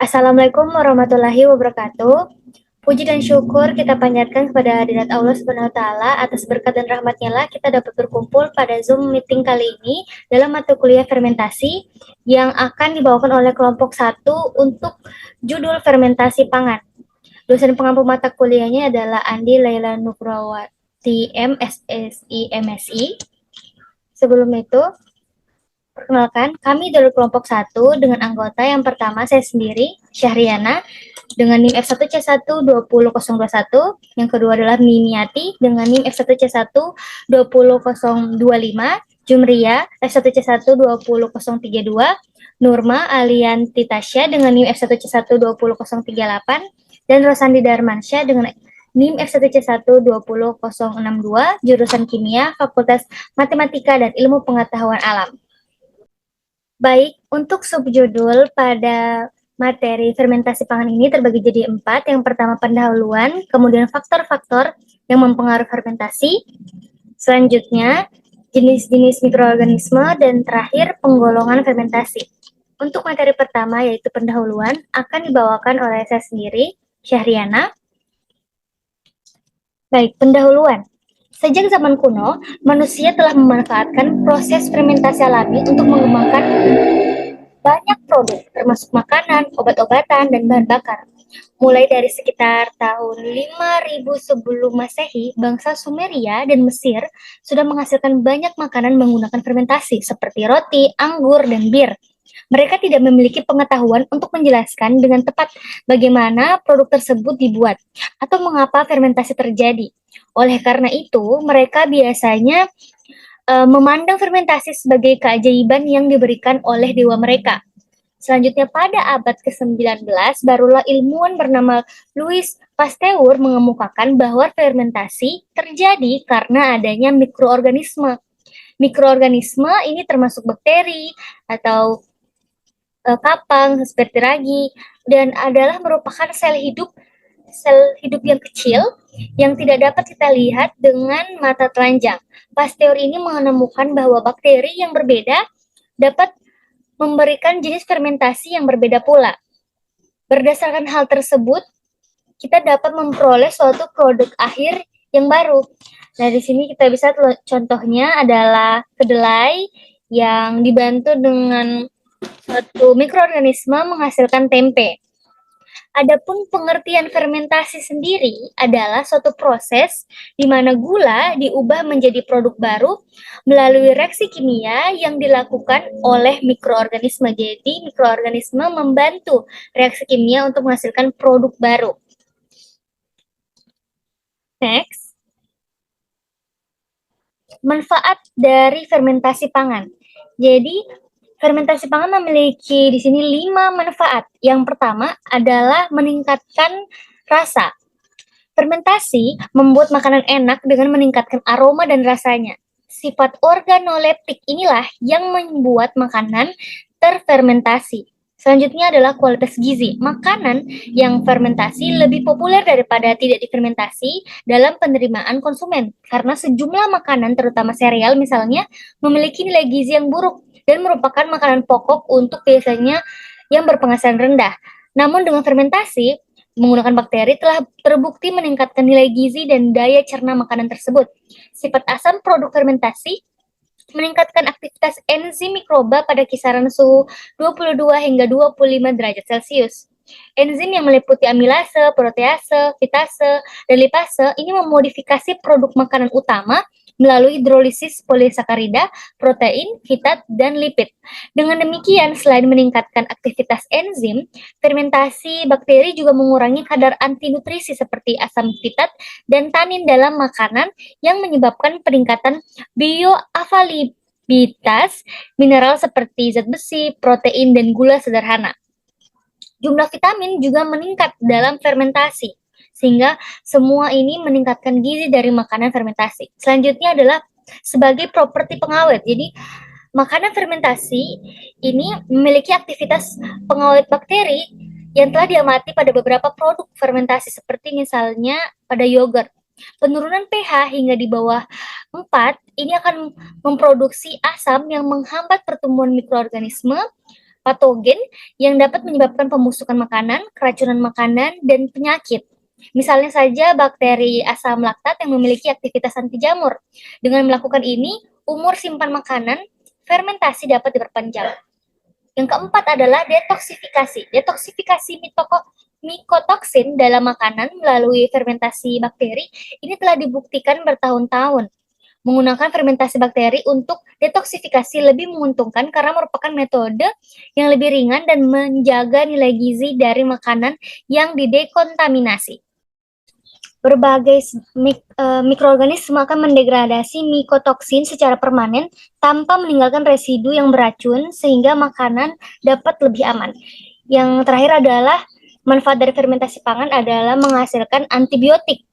Assalamualaikum warahmatullahi wabarakatuh. Puji dan syukur kita panjatkan kepada hadirat Allah Subhanahu wa taala atas berkat dan rahmatnya lah kita dapat berkumpul pada Zoom meeting kali ini dalam mata kuliah fermentasi yang akan dibawakan oleh kelompok 1 untuk judul fermentasi pangan. Dosen pengampu mata kuliahnya adalah Andi Laila Nukrawati MSSI MSI. Sebelum itu, perkenalkan, kami dari kelompok 1 dengan anggota yang pertama saya sendiri, Syahriana, dengan NIM F1C1 20021, yang kedua adalah Mimiati dengan NIM F1C1 20025, Jumria F1C1 20032, Nurma Alianti Tasya dengan NIM F1C1 20038, dan Rosandi Darmansyah dengan NIM F1C1 20062, jurusan Kimia, Fakultas Matematika dan Ilmu Pengetahuan Alam. Baik, untuk subjudul pada materi fermentasi pangan ini terbagi jadi 4. Yang pertama pendahuluan, kemudian faktor-faktor yang mempengaruhi fermentasi, selanjutnya jenis-jenis mikroorganisme, dan terakhir penggolongan fermentasi. Untuk materi pertama yaitu pendahuluan akan dibawakan oleh saya sendiri, Syahriana. Baik, pendahuluan. Sejak zaman kuno, manusia telah memanfaatkan proses fermentasi alami untuk mengembangkan banyak produk, termasuk makanan, obat-obatan, dan bahan bakar. Mulai dari sekitar tahun 5000 sebelum Masehi, bangsa Sumeria dan Mesir sudah menghasilkan banyak makanan menggunakan fermentasi, seperti roti, anggur, dan bir. Mereka tidak memiliki pengetahuan untuk menjelaskan dengan tepat bagaimana produk tersebut dibuat atau mengapa fermentasi terjadi. Oleh karena itu, mereka biasanya memandang fermentasi sebagai keajaiban yang diberikan oleh dewa mereka. Selanjutnya pada abad ke-19, barulah ilmuwan bernama Louis Pasteur mengemukakan bahwa fermentasi terjadi karena adanya mikroorganisme. Mikroorganisme ini termasuk bakteri atau kapang, seperti ragi, dan adalah merupakan sel hidup yang kecil yang tidak dapat kita lihat dengan mata telanjang. Pasteur ini menemukan bahwa bakteri yang berbeda dapat memberikan jenis fermentasi yang berbeda pula. Berdasarkan hal tersebut, kita dapat memperoleh suatu produk akhir yang baru. Nah, di sini kita bisa contohnya adalah kedelai yang dibantu dengan suatu mikroorganisme menghasilkan tempe. Adapun pengertian fermentasi sendiri adalah suatu proses di mana gula diubah menjadi produk baru melalui reaksi kimia yang dilakukan oleh mikroorganisme. Jadi, mikroorganisme membantu reaksi kimia untuk menghasilkan produk baru. Next. Manfaat dari fermentasi pangan. Jadi, fermentasi pangan memiliki di sini 5 manfaat. Yang pertama adalah meningkatkan rasa. Fermentasi membuat makanan enak dengan meningkatkan aroma dan rasanya. Sifat organoleptik inilah yang membuat makanan terfermentasi. Selanjutnya adalah kualitas gizi. Makanan yang fermentasi lebih populer daripada tidak difermentasi dalam penerimaan konsumen. Karena sejumlah makanan, terutama sereal misalnya, memiliki nilai gizi yang buruk dan merupakan makanan pokok untuk biasanya yang berpenghasilan rendah. Namun dengan fermentasi, menggunakan bakteri telah terbukti meningkatkan nilai gizi dan daya cerna makanan tersebut. Sifat asam produk fermentasi meningkatkan aktivitas enzim mikroba pada kisaran suhu 22 hingga 25 derajat Celcius. Enzim yang meliputi amilase, protease, fitase, dan lipase ini memodifikasi produk makanan utama melalui hidrolisis polisakarida, protein, fitat, dan lipid. Dengan demikian, selain meningkatkan aktivitas enzim, fermentasi bakteri juga mengurangi kadar antinutrisi seperti asam fitat dan tanin dalam makanan yang menyebabkan peningkatan bioavailabilitas mineral seperti zat besi, protein, dan gula sederhana. Jumlah vitamin juga meningkat dalam fermentasi, sehingga semua ini meningkatkan gizi dari makanan fermentasi. Selanjutnya adalah sebagai properti pengawet. Jadi, makanan fermentasi ini memiliki aktivitas pengawet bakteri yang telah diamati pada beberapa produk fermentasi, seperti misalnya pada yogurt. Penurunan pH hingga di bawah 4 ini akan memproduksi asam yang menghambat pertumbuhan mikroorganisme patogen yang dapat menyebabkan pembusukan makanan, keracunan makanan, dan penyakit. Misalnya saja bakteri asam laktat yang memiliki aktivitas anti jamur. Dengan melakukan ini, umur simpan makanan fermentasi dapat diperpanjang. Yang keempat adalah detoksifikasi. Detoksifikasi mikotoksin dalam makanan melalui fermentasi bakteri ini telah dibuktikan bertahun-tahun. Menggunakan fermentasi bakteri untuk detoksifikasi lebih menguntungkan karena merupakan metode yang lebih ringan dan menjaga nilai gizi dari makanan yang didekontaminasi. Berbagai mikroorganisme akan mendegradasi mikotoksin secara permanen tanpa meninggalkan residu yang beracun sehingga makanan dapat lebih aman. Yang terakhir adalah manfaat dari fermentasi pangan adalah menghasilkan antibiotik.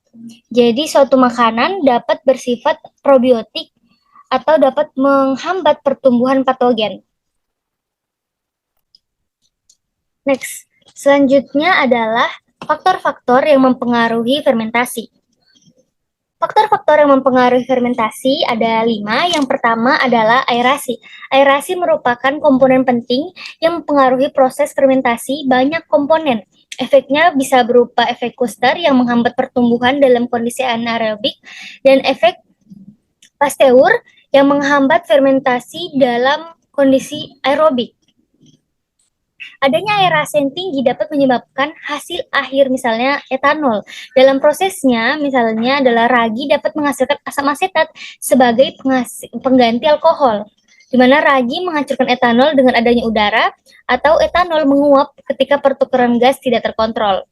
Jadi suatu makanan dapat bersifat probiotik atau dapat menghambat pertumbuhan patogen. Next, selanjutnya adalah faktor-faktor yang mempengaruhi fermentasi. Faktor-faktor yang mempengaruhi fermentasi ada 5. Yang pertama adalah aerasi. Aerasi merupakan komponen penting yang mempengaruhi proses fermentasi banyak komponen. Efeknya bisa berupa efek Kuster yang menghambat pertumbuhan dalam kondisi anaerobik dan efek Pasteur yang menghambat fermentasi dalam kondisi aerobik. Adanya aerasi yang tinggi dapat menyebabkan hasil akhir misalnya etanol. Dalam prosesnya misalnya adalah ragi dapat menghasilkan asam asetat sebagai pengganti alkohol, di mana ragi menghancurkan etanol dengan adanya udara atau etanol menguap ketika pertukaran gas tidak terkontrol.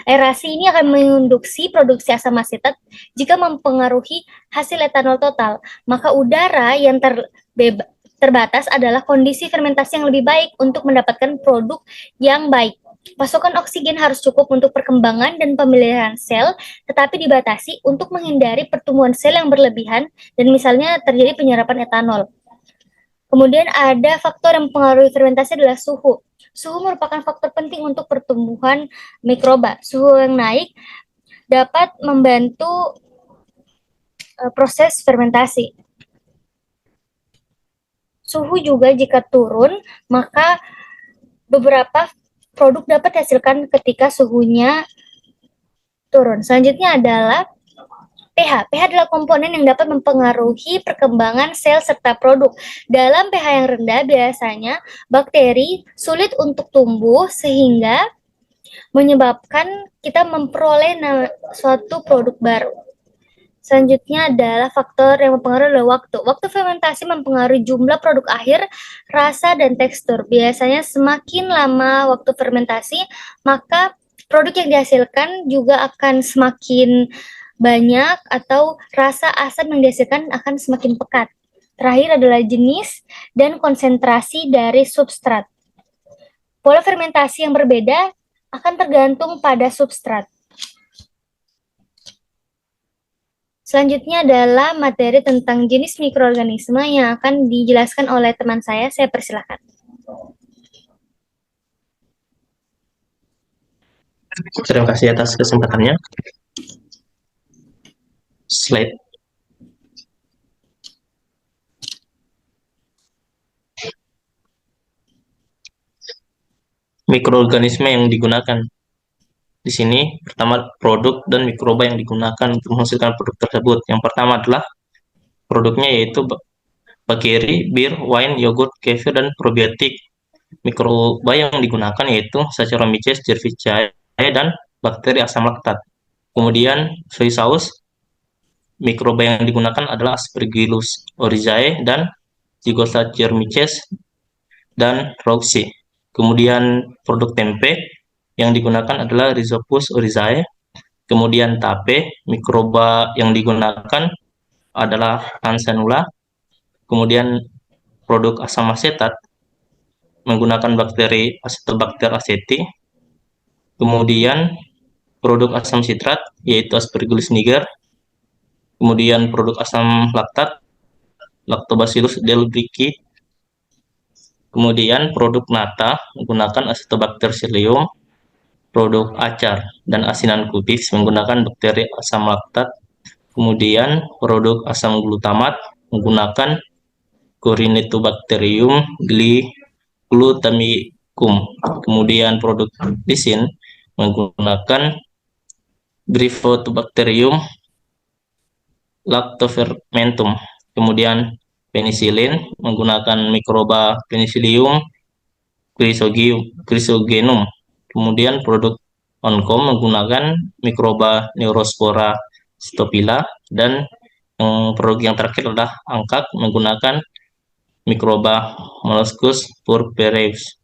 Aerasi ini akan menginduksi produksi asam asetat jika mempengaruhi hasil etanol total, maka udara yang terbatas adalah kondisi fermentasi yang lebih baik untuk mendapatkan produk yang baik. Pasokan oksigen harus cukup untuk perkembangan dan pemeliharaan sel, tetapi dibatasi untuk menghindari pertumbuhan sel yang berlebihan dan misalnya terjadi penyerapan etanol. Kemudian ada faktor yang mempengaruhi fermentasi adalah suhu. Suhu merupakan faktor penting untuk pertumbuhan mikroba. Suhu yang naik dapat membantu proses fermentasi. Suhu juga jika turun, maka beberapa produk dapat dihasilkan ketika suhunya turun. Selanjutnya adalah pH. pH adalah komponen yang dapat mempengaruhi perkembangan sel serta produk. Dalam pH yang rendah, biasanya bakteri sulit untuk tumbuh sehingga menyebabkan kita memperoleh suatu produk baru. Selanjutnya adalah faktor yang mempengaruhi adalah waktu. Waktu fermentasi mempengaruhi jumlah produk akhir, rasa, dan tekstur. Biasanya semakin lama waktu fermentasi, maka produk yang dihasilkan juga akan semakin banyak atau rasa asam yang dihasilkan akan semakin pekat. Terakhir adalah jenis dan konsentrasi dari substrat. Pola fermentasi yang berbeda akan tergantung pada substrat. Selanjutnya adalah materi tentang jenis mikroorganisme yang akan dijelaskan oleh teman saya persilahkan. Terima kasih atas kesempatannya. Slide. Mikroorganisme yang digunakan. Di sini, pertama produk dan mikroba yang digunakan untuk menghasilkan produk tersebut. Yang pertama adalah produknya yaitu bakteri, bir, wine, yogurt, kefir, dan probiotik. Mikroba yang digunakan yaitu Saccharomyces cerevisiae dan bakteri asam laktat. Kemudian soy sauce, mikroba yang digunakan adalah Aspergillus oryzae dan Zygosaccharomyces dan Rauxi. Kemudian produk tempe yang digunakan adalah Rhizopus oryzae. Kemudian tape, mikroba yang digunakan adalah Hansenula. Kemudian produk asam asetat menggunakan bakteri Acetobacter aceti. Kemudian produk asam sitrat yaitu Aspergillus niger. Kemudian produk asam laktat Lactobacillus delbrueckii. Kemudian produk nata menggunakan Acetobacter psyllium. Produk acar dan asinan kubis menggunakan bakteri asam laktat. Kemudian produk asam glutamat menggunakan Corynebacterium glutamicum. Kemudian produk lisin menggunakan Bifidobacterium lactofermentum. Kemudian penisilin menggunakan mikroba Penicillium chrysogenum. Kemudian produk Oncom menggunakan mikroba Neurospora stophyla, dan produk yang terakhir adalah angkat menggunakan mikroba Molluscus purpureus.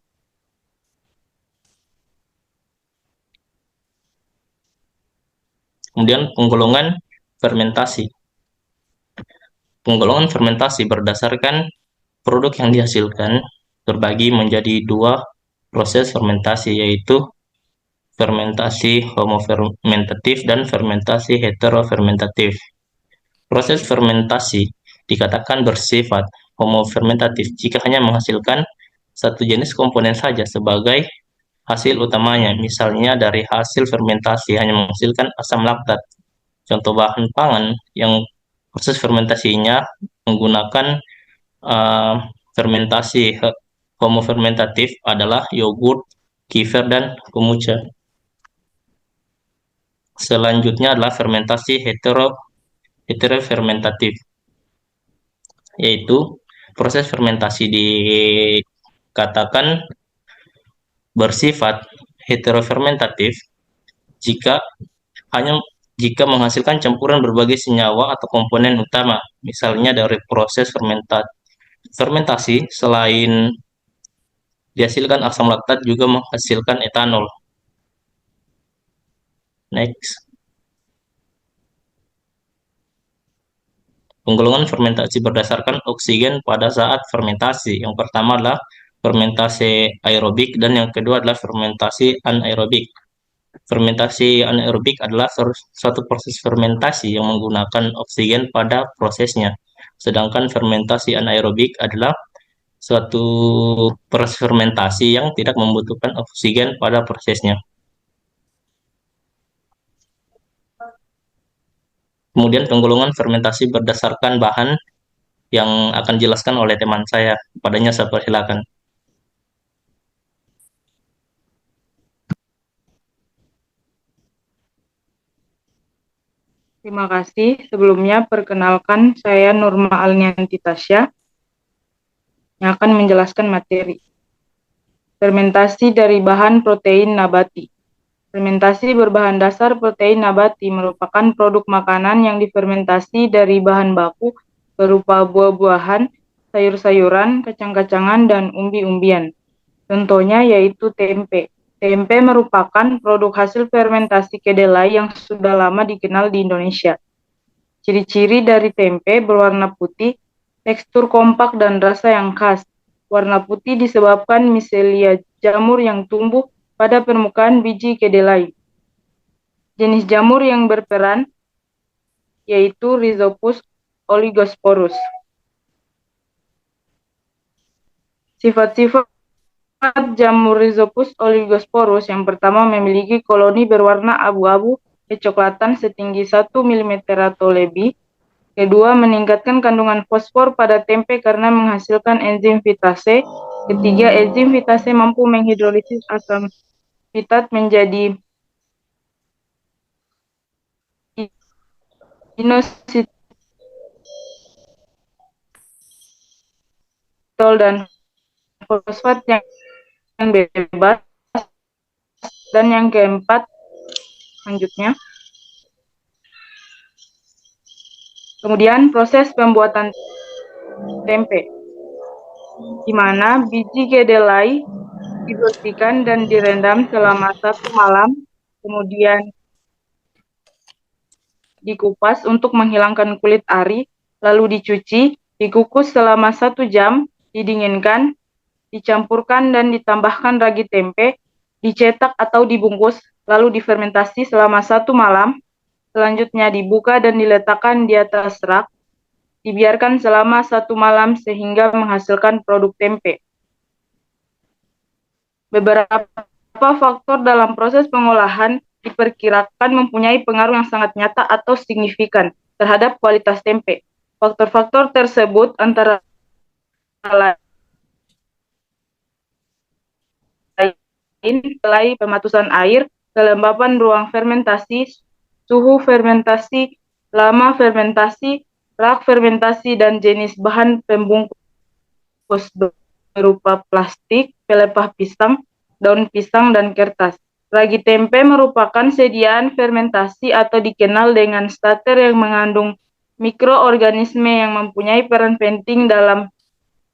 Kemudian penggolongan fermentasi. Penggolongan fermentasi berdasarkan produk yang dihasilkan terbagi menjadi dua proses fermentasi, yaitu fermentasi homofermentatif dan fermentasi heterofermentatif. Proses fermentasi dikatakan bersifat homofermentatif jika hanya menghasilkan satu jenis komponen saja sebagai hasil utamanya. Misalnya dari hasil fermentasi hanya menghasilkan asam laktat. Contoh bahan pangan yang proses fermentasinya menggunakan fermentasi homofermentatif adalah yogurt, kefir, dan kombucha. Selanjutnya adalah fermentasi heterofermentatif, yaitu proses fermentasi dikatakan bersifat heterofermentatif jika menghasilkan campuran berbagai senyawa atau komponen utama. Misalnya dari proses fermentasi selain dihasilkan asam laktat juga menghasilkan etanol. Next. Penggolongan fermentasi berdasarkan oksigen pada saat fermentasi. Yang pertama adalah fermentasi aerobik dan yang kedua adalah fermentasi anaerobik. Fermentasi anaerobik adalah suatu proses fermentasi yang menggunakan oksigen pada prosesnya. Sedangkan fermentasi anaerobik adalah suatu proses fermentasi yang tidak membutuhkan oksigen pada prosesnya. Kemudian penggolongan fermentasi berdasarkan bahan yang akan dijelaskan oleh teman saya. Padanya saya persilakan. Terima kasih. Sebelumnya, perkenalkan saya Nurma Alnianti Tasya yang akan menjelaskan materi. Fermentasi dari bahan protein nabati. Fermentasi berbahan dasar protein nabati merupakan produk makanan yang difermentasi dari bahan baku berupa buah-buahan, sayur-sayuran, kacang-kacangan, dan umbi-umbian. Contohnya yaitu tempe. Tempe merupakan produk hasil fermentasi kedelai yang sudah lama dikenal di Indonesia. Ciri-ciri dari tempe berwarna putih, tekstur kompak dan rasa yang khas. Warna putih disebabkan miselia jamur yang tumbuh pada permukaan biji kedelai. Jenis jamur yang berperan yaitu Rhizopus oligosporus. Sifat-sifat jamur Rhizopus oligosporus yang pertama memiliki koloni berwarna abu-abu kecoklatan setinggi 1 mm atau lebih. Kedua, meningkatkan kandungan fosfor pada tempe karena menghasilkan enzim fitase. Ketiga, enzim fitase mampu menghidrolisis asam fitat menjadi inositol dan fosfat yang bebas. Dan yang keempat, selanjutnya, kemudian proses pembuatan tempe, di mana biji kedelai dibersihkan dan direndam selama 1 malam, kemudian dikupas untuk menghilangkan kulit ari, lalu dicuci, dikukus selama 1 jam, didinginkan, dicampurkan dan ditambahkan ragi tempe, dicetak atau dibungkus, lalu difermentasi selama 1 malam, selanjutnya dibuka dan diletakkan di atas rak, dibiarkan selama 1 malam sehingga menghasilkan produk tempe. Beberapa faktor dalam proses pengolahan diperkirakan mempunyai pengaruh yang sangat nyata atau signifikan terhadap kualitas tempe. Faktor-faktor tersebut antara lain mulai pematusan air, kelembapan ruang fermentasi, suhu fermentasi, lama fermentasi, rak fermentasi, dan jenis bahan pembungkus berupa plastik, pelepah pisang, daun pisang, dan kertas. Ragi tempe merupakan sediaan fermentasi atau dikenal dengan starter yang mengandung mikroorganisme yang mempunyai peran penting dalam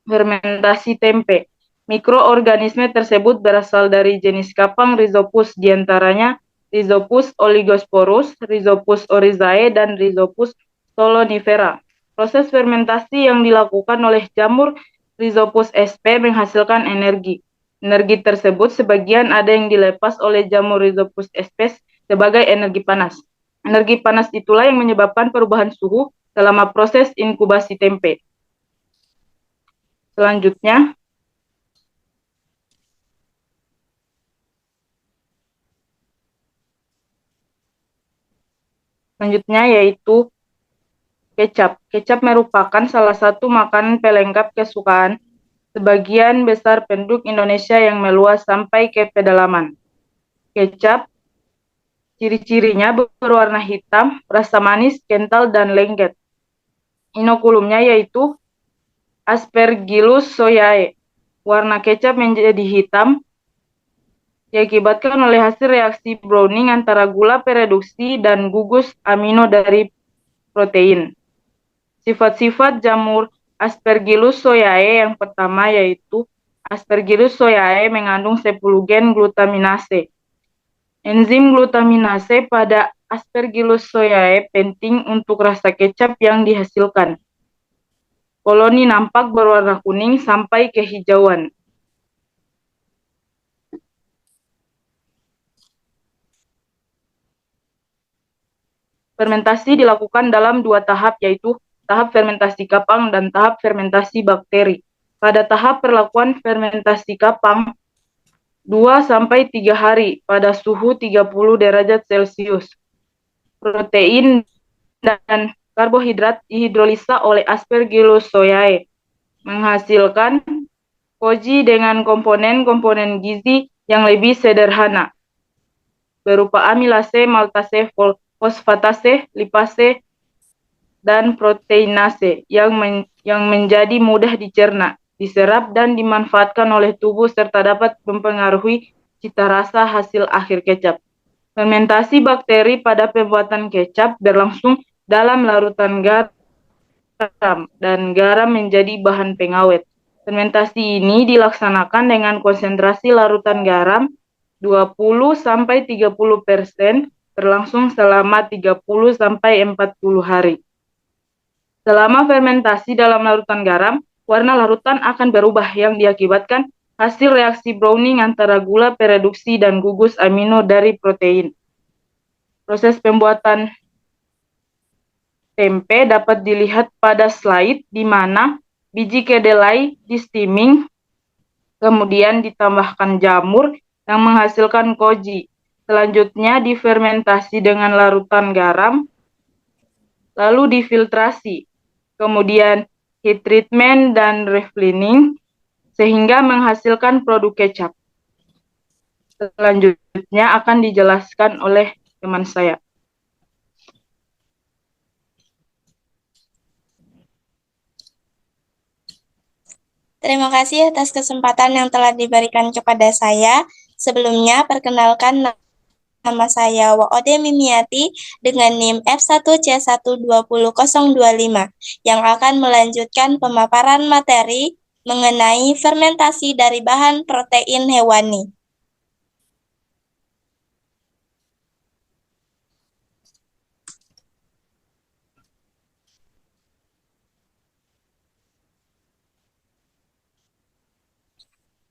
fermentasi tempe. Mikroorganisme tersebut berasal dari jenis kapang Rhizopus, diantaranya Rhizopus oligosporus, Rhizopus oryzae, dan Rhizopus solonifera. Proses fermentasi yang dilakukan oleh jamur Rhizopus sp menghasilkan energi. Energi tersebut sebagian ada yang dilepas oleh jamur Rhizopus sp sebagai energi panas. Energi panas itulah yang menyebabkan perubahan suhu selama proses inkubasi tempe. Selanjutnya yaitu kecap. Kecap merupakan salah satu makanan pelengkap kesukaan sebagian besar penduduk Indonesia yang meluas sampai ke pedalaman. Kecap ciri-cirinya berwarna hitam, rasa manis, kental, dan lengket. Inokulumnya yaitu Aspergillus soyae. Warna kecap menjadi hitam diakibatkan oleh hasil reaksi Browning antara gula pereduksi dan gugus amino dari protein. Sifat-sifat jamur Aspergillus soyae yang pertama yaitu Aspergillus soyae mengandung 10 gen glutaminase. Enzim glutaminase pada Aspergillus soyae penting untuk rasa kecap yang dihasilkan. Koloni nampak berwarna kuning sampai kehijauan. Fermentasi dilakukan dalam 2 tahap, yaitu tahap fermentasi kapang dan tahap fermentasi bakteri. Pada tahap perlakuan fermentasi kapang, 2-3 hari pada suhu 30 derajat Celcius. Protein dan karbohidrat dihidrolisa oleh Aspergillus soyae, menghasilkan koji dengan komponen-komponen gizi yang lebih sederhana, berupa amilase, maltase, fosfatase, lipase, dan proteinase yang menjadi mudah dicerna, diserap, dan dimanfaatkan oleh tubuh serta dapat mempengaruhi cita rasa hasil akhir kecap. Fermentasi bakteri pada pembuatan kecap berlangsung dalam larutan garam dan garam menjadi bahan pengawet. Fermentasi ini dilaksanakan dengan konsentrasi larutan garam 20-30% berlangsung selama 30-40 hari. Selama fermentasi dalam larutan garam, warna larutan akan berubah yang diakibatkan hasil reaksi Browning antara gula pereduksi dan gugus amino dari protein. Proses pembuatan tempe dapat dilihat pada slide di mana biji kedelai di steaming, kemudian ditambahkan jamur yang menghasilkan koji. Selanjutnya difermentasi dengan larutan garam, lalu difiltrasi, kemudian heat treatment dan reflining, sehingga menghasilkan produk kecap. Selanjutnya akan dijelaskan oleh teman saya. Terima kasih atas kesempatan yang telah diberikan kepada saya. Sebelumnya, perkenalkan nama saya Waode Mimiati dengan NIM F1C120025 yang akan melanjutkan pemaparan materi mengenai fermentasi dari bahan protein hewani.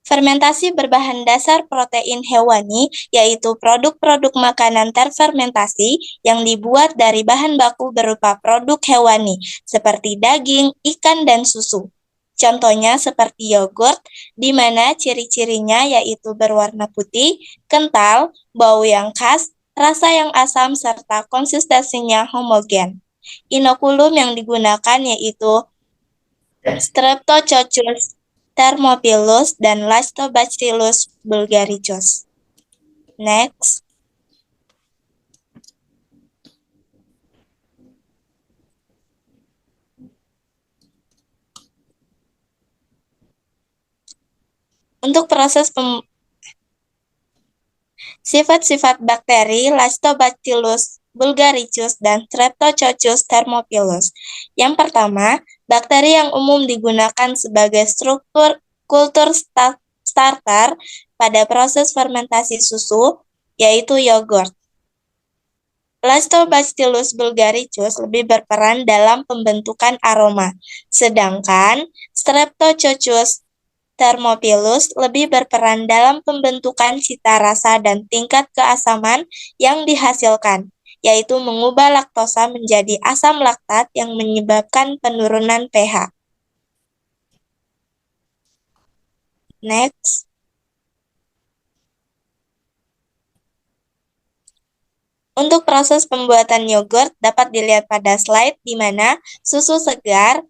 Fermentasi berbahan dasar protein hewani, yaitu produk-produk makanan terfermentasi yang dibuat dari bahan baku berupa produk hewani, seperti daging, ikan, dan susu. Contohnya seperti yogurt, di mana ciri-cirinya yaitu berwarna putih, kental, bau yang khas, rasa yang asam, serta konsistensinya homogen. Inokulum yang digunakan yaitu Streptococcus Thermophilus, dan Lactobacillus bulgaricus. Next. Untuk proses sifat-sifat bakteri Lactobacillus bulgaricus dan Streptococcus thermophilus. Yang pertama, bakteri yang umum digunakan sebagai struktur kultur starter pada proses fermentasi susu, yaitu yogurt. Lactobacillus bulgaricus lebih berperan dalam pembentukan aroma, sedangkan Streptococcus thermophilus lebih berperan dalam pembentukan cita rasa dan tingkat keasaman yang dihasilkan, yaitu mengubah laktosa menjadi asam laktat yang menyebabkan penurunan pH. Next. Untuk proses pembuatan yogurt dapat dilihat pada slide di mana susu segar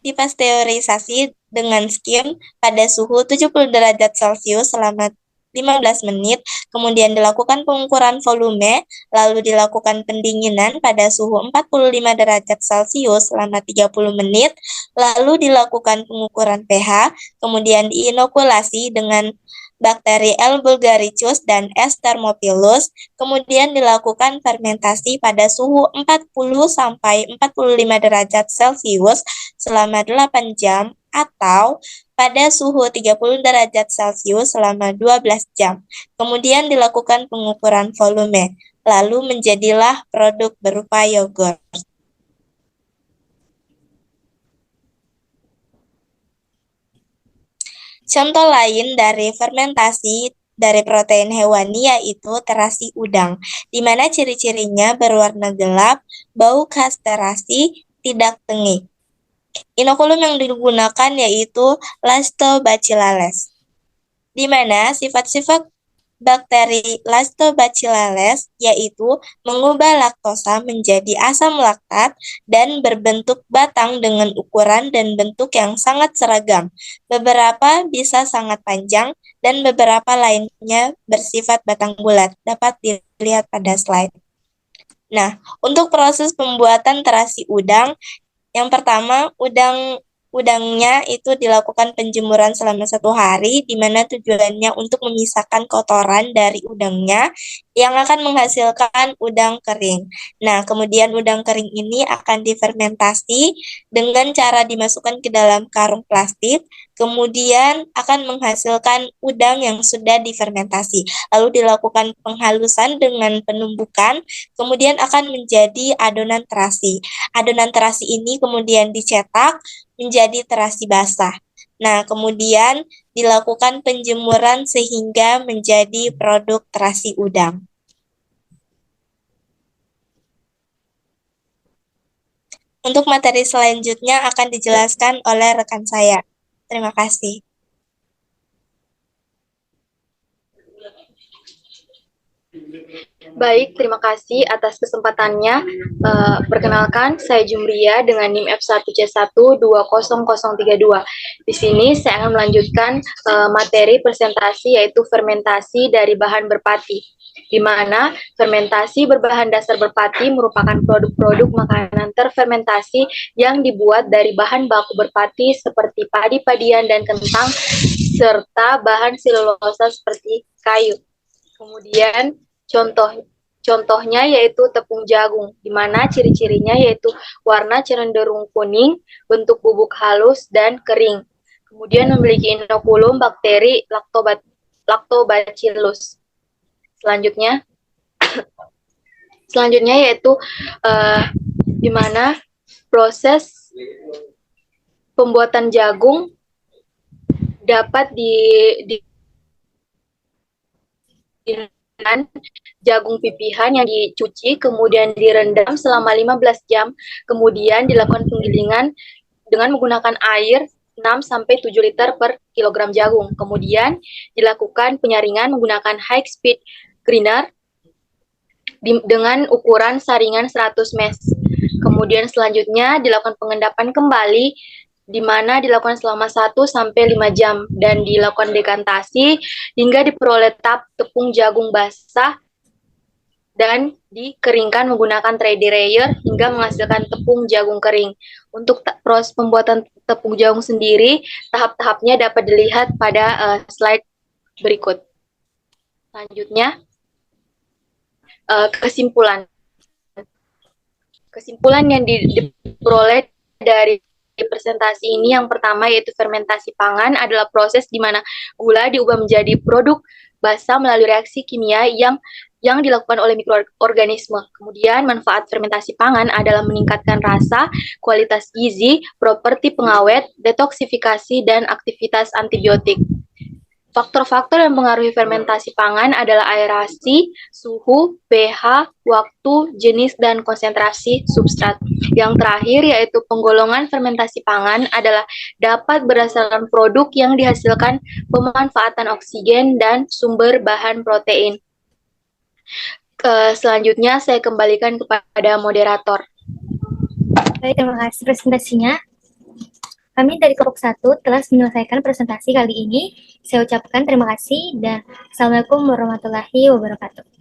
dipasteurisasi dengan skim pada suhu 70 derajat Celcius selama 15 menit, kemudian dilakukan pengukuran volume, lalu dilakukan pendinginan pada suhu 45 derajat Celcius selama 30 menit, lalu dilakukan pengukuran pH, kemudian diinokulasi dengan bakteri L. bulgaricus dan S. thermophilus, kemudian dilakukan fermentasi pada suhu 40 sampai 45 derajat Celcius selama 8 jam atau pada suhu 30 derajat Celcius selama 12 jam. Kemudian dilakukan pengukuran volume, lalu menjadilah produk berupa yogurt. Contoh lain dari fermentasi dari protein hewani yaitu terasi udang, di mana ciri-cirinya berwarna gelap, bau khas terasi, tidak tengik. Inokulum yang digunakan yaitu Lactobacillus, di mana sifat-sifat bakteri Lactobacillus yaitu mengubah laktosa menjadi asam laktat dan berbentuk batang dengan ukuran dan bentuk yang sangat seragam. Beberapa bisa sangat panjang dan beberapa lainnya bersifat batang bulat. Dapat dilihat pada slide. Nah, untuk proses pembuatan terasi udang, yang pertama, udangnya itu dilakukan penjemuran selama 1 hari, di mana tujuannya untuk memisahkan kotoran dari udangnya yang akan menghasilkan udang kering. Nah, kemudian udang kering ini akan difermentasi dengan cara dimasukkan ke dalam karung plastik, kemudian akan menghasilkan udang yang sudah difermentasi. Lalu dilakukan penghalusan dengan penumbukan, kemudian akan menjadi adonan terasi. Adonan terasi ini kemudian dicetak menjadi terasi basah. Nah, kemudian dilakukan penjemuran sehingga menjadi produk terasi udang. Untuk materi selanjutnya akan dijelaskan oleh rekan saya. Terima kasih. Baik, terima kasih atas kesempatannya. Perkenalkan, saya Jumria dengan NIM F1C1200032. Di sini saya akan melanjutkan materi presentasi yaitu fermentasi dari bahan berpati, di mana fermentasi berbahan dasar berpati merupakan produk-produk makanan terfermentasi yang dibuat dari bahan baku berpati seperti padi-padian dan kentang, serta bahan selulosa seperti kayu. Kemudian contohnya yaitu tepung jagung, di mana ciri-cirinya yaitu warna cenderung kuning, bentuk bubuk halus dan kering. Kemudian memiliki inokulum bakteri Lactobacillus. Selanjutnya yaitu di mana proses pembuatan jagung dapat dengan jagung pipihan yang dicuci, kemudian direndam selama 15 jam, kemudian dilakukan penggilingan dengan menggunakan air 6-7 liter per kilogram jagung. Kemudian dilakukan penyaringan menggunakan high speed grinder dengan ukuran saringan 100 mesh. Kemudian selanjutnya dilakukan pengendapan kembali di mana dilakukan selama 1 sampai 5 jam dan dilakukan dekantasi hingga diperoleh tepung jagung basah dan dikeringkan menggunakan tray dryer hingga menghasilkan tepung jagung kering. Untuk proses pembuatan tepung jagung sendiri, tahap-tahapnya dapat dilihat pada slide berikut. Selanjutnya, kesimpulan. Kesimpulan yang diperoleh dari presentasi ini yang pertama yaitu fermentasi pangan adalah proses di mana gula diubah menjadi produk basah melalui reaksi kimia yang dilakukan oleh mikroorganisme. Kemudian manfaat fermentasi pangan adalah meningkatkan rasa, kualitas gizi, properti pengawet, detoksifikasi, dan aktivitas antibiotik. Faktor-faktor yang mempengaruhi fermentasi pangan adalah aerasi, suhu, pH, waktu, jenis, dan konsentrasi substrat. Yang terakhir yaitu penggolongan fermentasi pangan adalah dapat berdasarkan produk yang dihasilkan pemanfaatan oksigen dan sumber bahan protein. Selanjutnya saya kembalikan kepada moderator. Baik, terima kasih presentasinya. Kami dari kelompok 1 telah menyelesaikan presentasi kali ini. Saya ucapkan terima kasih dan Assalamualaikum warahmatullahi wabarakatuh.